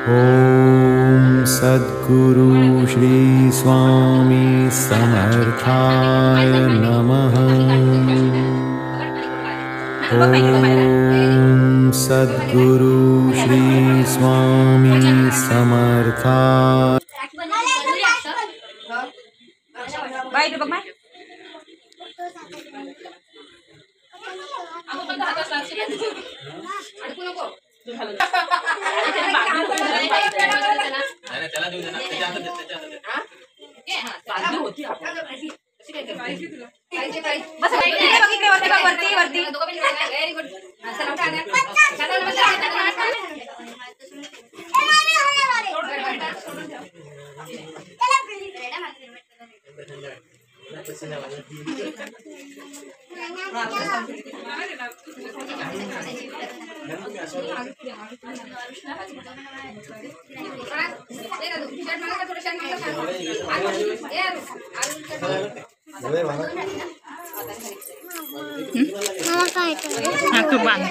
ओम सद्गुरु श्री स्वामी समर्थाय नमः। ओम सद्गुरु श्री स्वामी समर्थाय।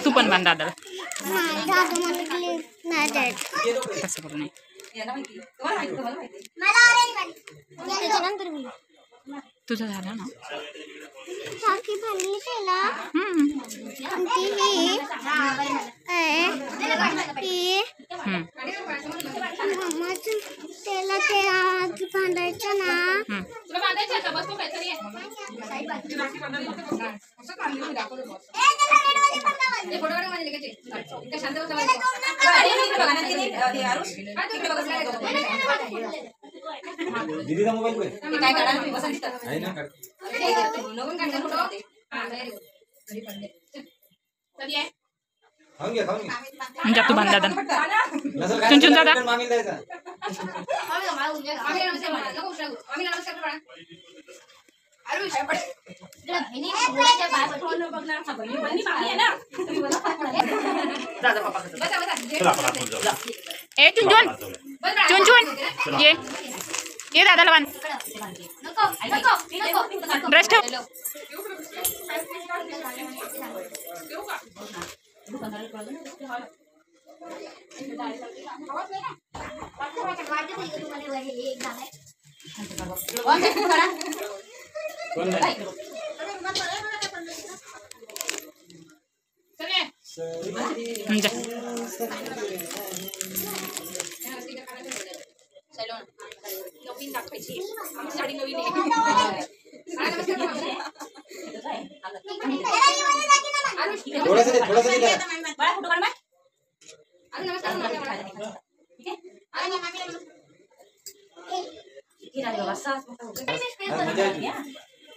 तू पण बांध दादाला कसं करू नये तुझं झालं ना बांधायचं ना दीदीचा मोबाईल पे काय काढा तुम्ही बसा तिथं आहे ना काढ नवीन काढता फोटो हां घरी पडले कधी आहे खाऊन घ्या जा तू बांध दादा चुन दादा मामीला द्यायचा आम्ही नमस्कार म्हणा नको उशीर आम्ही नमस्कार म्हणा अरे विषय पड बहिणी मुलाच्या बाय फोन बघणार हा बहिणी बाई आहे ना दादा पापा बसा बसा ए चुन ये ये दादाला बांध नको नको नको ब्रश ठेव नवीन दाखवायची आमची साडी नवीन आहे थोड़ा सा दे बाळा फोटो काढ बाय अरे नमस्कार ठीक आहे अरे मामी किती राहिलो बसा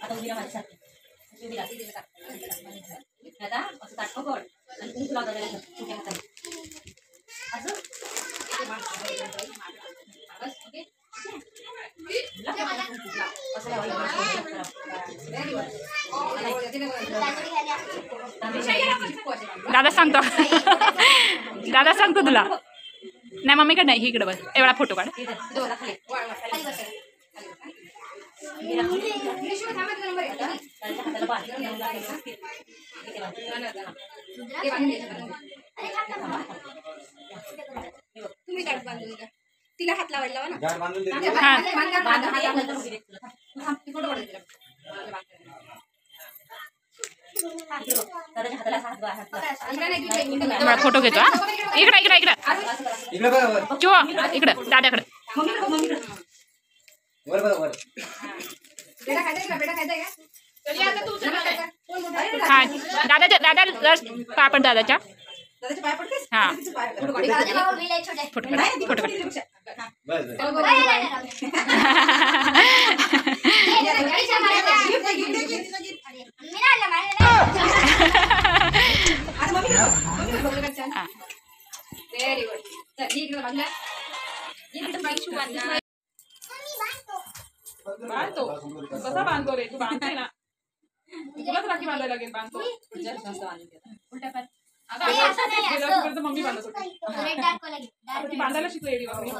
आता उद्या माझ्यासाठी उद्या तिथे दादा असं ताट पकड आणि तू तुला दादा छोट्या हाताने असं बस ओके दादा सांगतो दादा सांगतो तुला नाही मम्मीकडे नाही इकडे बस एवढा फोटो काढ तुम्ही काय बांधून तिला हात लावायला ना गाड बांधून दे फोटो घेतो हा इकडे इकडे इकडे इकडे बघ किंवा इकडे दादाकडे वर बघ वर बेटा खायचा का चल आता तू हा दादा पापड दादाच्या दादाचे पाय पडतेस हां फोटो काढ फोटो काढ फोटो काढ बस व्हेरी गुड चल इकडे बांधला इकडे बाई शू बांधला बांधतो कसा बांधतो रे तू बांधते ना तुलाच राखी बांधायला लागेल बांधतो उलटा पाय आता मम्मी बांधत होती ती बांधायला शिकली एवढी बांधली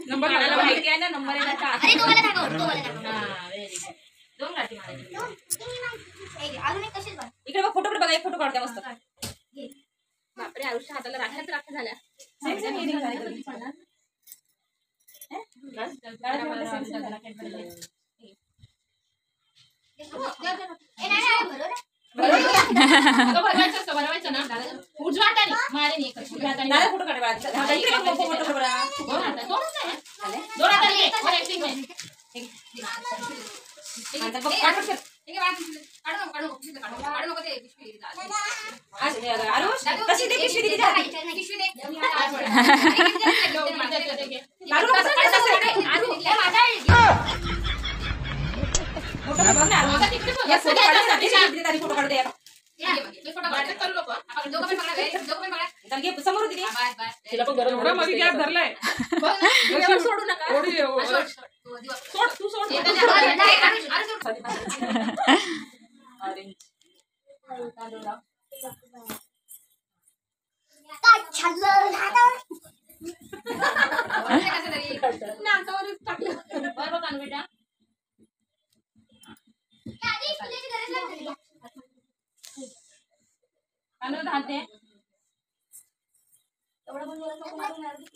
नंबर लावायला माहिती आहे ना नंबर आहे त्याचा 2 लाटी मारायची. अजून एक कशीच बघ. इकडे बघ, फोटोकडे बघा, एक फोटो काढते मस्त. बापरे आयुष्य हाताला राख्याच राख्या झाल्या. ए नाही नाही बरोबर. भरवायचं ना उजव्या हाताने मारे नाही कशी हाताने दादा फोटो काढ बाळा. हा, इकडे बघ, फोटो काढ बरं. दोन हाताने वर एक सिंग आहे. आता बघ, काढ बरं. आज, आरुष, कशी दे पिशवी दिली जा. आरुष, कसं फोटो बघ ना, आरुष. या फोटो काढ, पिशवी दिली तरी फोटो काढ दे. चल घे, समोर दिली. तिला पण गरम एवढा मध्ये गॅप धरलाय. सोडू नका. सोड तू सोड. काय छल्लं हातावर. बरोबर कानू बेटा. आधी फुलाची गरज नाही. कानू घालते.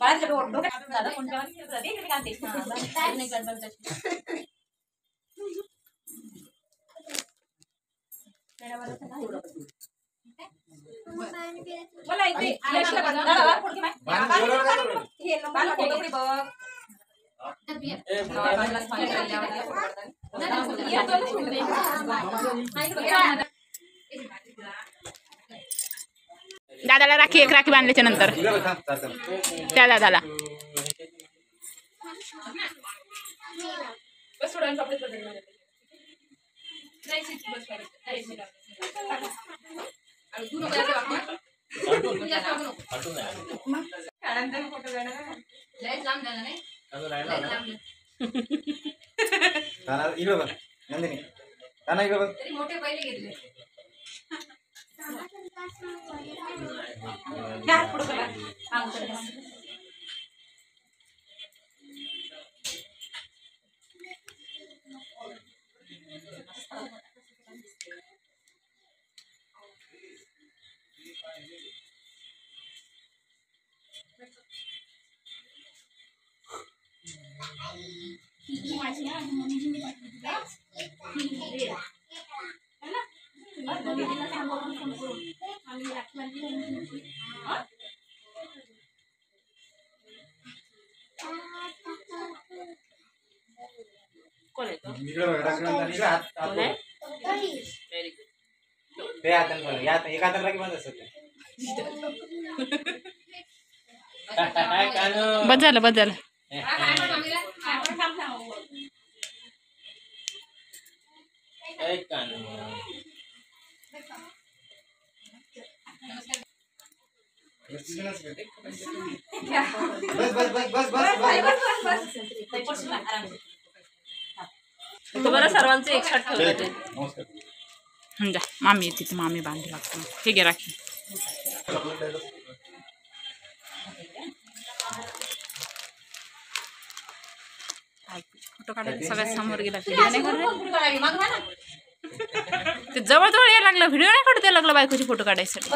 बाळाच्या डोक्यात दादा फोन ठेवा की दे मी घालते. नाही गडबड तशी. मला इथे यशला बघा. दादा फोटो घे बाय. बाळा फोटो पुढे बघ. दादाला राखी एक राखी बांधल्याच्या नंतर इकडे बघ, थांब, चालतं. त्या दादाला बस थोडं कपडे बदल. जायची बस करायची. आणि तू नको जायचं बाबा. तू जास्त नको. फोटो काढा. लयच लांब झाला नाही. लयच लांब. ताना इकडे बघ नंदिनी. ताना इकडे बघ. तरी मोठे पहिले घेतले. घ्या फोटो काढा. हा उचल. इकडे बघ राखी इकडे हात हात बघ. ते हाताने बघ. या एक हाताने राखी बांधत असत. बस झालं बस झालं. बस बस बस बस बस बस. तुम्हाला सर्वांचं एक शॉट ठेवलं. नमस्कार. जा मामी येते तर मामी बांधू लागतो. हे घे राखी. फोटो काढायला सगळ्यात समोर गेला. व्हिडिओ नाही काढ. ते जवळ जवळ यायला लागलं. व्हिडिओ नाही काढू द्यायला लागलं बायकोची फोटो काढायसाठी.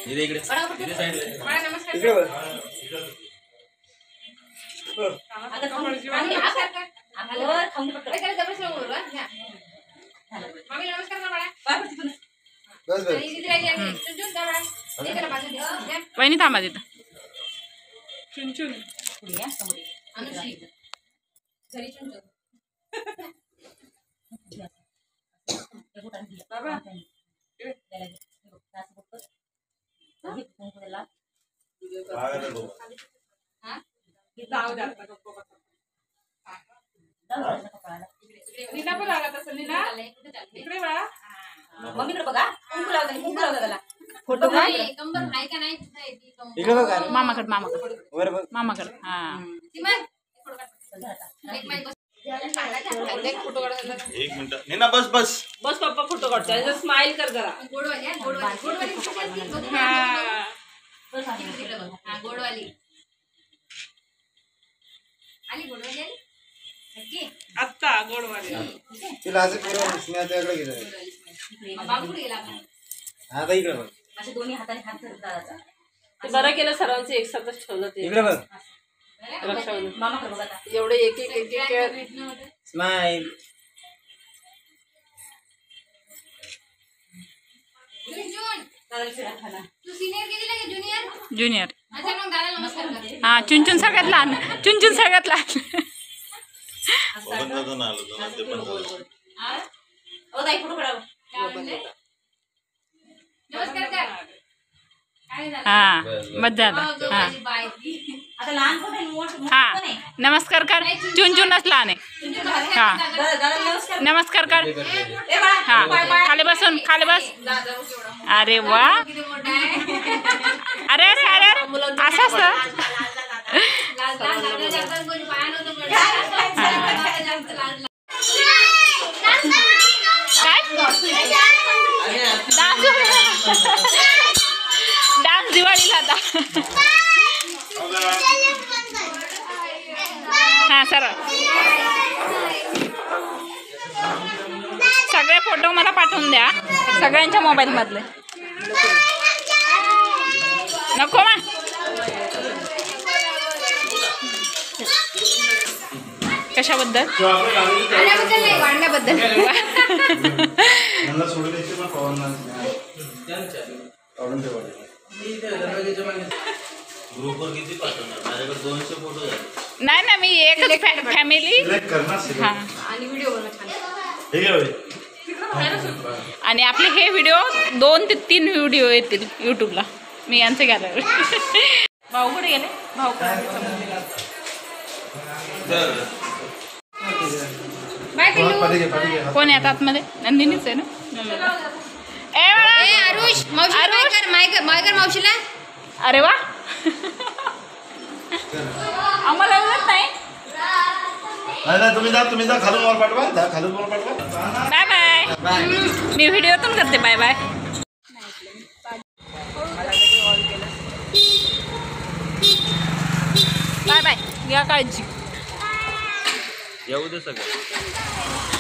इकडे इकडे बघ. बस बस. वहिनी थांबा तिथं. चुनचुन. बाबा नीला पण लागत असेल. नीला इकडे बघा. मम्मीकडे बघा. कुंकू लावता त्याला. फोटो काढ. इकडे बघ. मामाकडे मामाकडे वर बघ. मामाकडे. हा फोटो काढायला एक मिनिट नेना बस बस बस पप्पा फोटो काढतो स्माइल कर जरा गोडवाली हा, गोडवाली कुठे असती? बघू ना. हा तिकडे बघ. हा, गोडवाली आली गोडवाली आली नक्की आत्ता गोडवाली तिला असं केलं स्नेहाच्याकडे गेलं बाबू कुठे गेला आपण? आता इकडे बघ असे दोन्ही हाताने हात धरत दादाचा ते बरं केलं सरांचं एकसाथच ठेवलं ते इकडे बघ रक्षाबंधन मामा कर बघा आता. एवढे एक एक एक एक भेटणं होतं. स्माइल चुन, दादाला फिरा खाना. तू सिनियर कितीला गे ज्युनियर? ज्युनियर अच्छा मग दादा नमस्कार कर. हा चुनचुन सगळ्यात लहान चुनचुन सगळ्यात लहान बबन दादा ना आलो होतो ना, ते पण झालं. हा? ओ ताई फोटो काढा. काय म्हणले? नमस्कार कर. काय झालं? हा मजा आला हो, हा गोडवाली बाई ती. आता लहान फोटो आहे, मोठं पण हा आहे. नमस्कार कर चुनचुनच लहान आहे हा दादा नमस्कार. नमस्कर कर ए बाळा, हा बाय बाय. खाली बसून खाली बस दादा बघ केवढा मोठा. अरे वा किती मोठा आहे. अरे अरे अरे असं असतं लाज दादा जास्त कोणी पाया नव्हतं पडलं. दादा जास्त लाज डान्स दिवाळीला आता हा सर सगळे फोटो मला पाठवून द्या सगळ्यांच्या मोबाईल मधले नको मा कशाबद्दल आल्याबद्दल नाही वाढण्याबद्दल. मला सोडून द्यायचे पण काढून ठेवा ग्रुपवर किती पाठवणार माझ्याकडे 200 फोटो झाले. नाही ना मी एकच फॅमिली सिलेक्ट करणार हा सिलेक्ट आणि व्हिडिओ बनवा छान. ठीक आहे आणि आपले हे व्हिडिओ 2 ते 3 व्हिडिओ येतील यूट्यूबला मी यांचे गेल्यावर भाऊ कुठे गेले भाऊ बाय पिल्लू. कोण आहे आता आतमध्ये नंदिनीच आहे ना ए बाळा. ए आरुष मावशीला आरुष. माय कर मावशीला. अरे वा आम्हाला एवढंच नाही नाही तुम्ही जा खालून वर पाठवा खालून वर पाठवा बाय बाय मी व्हिडिओतून करते बाय बाय बाय बाय घ्या काळजी येऊ दे सगळं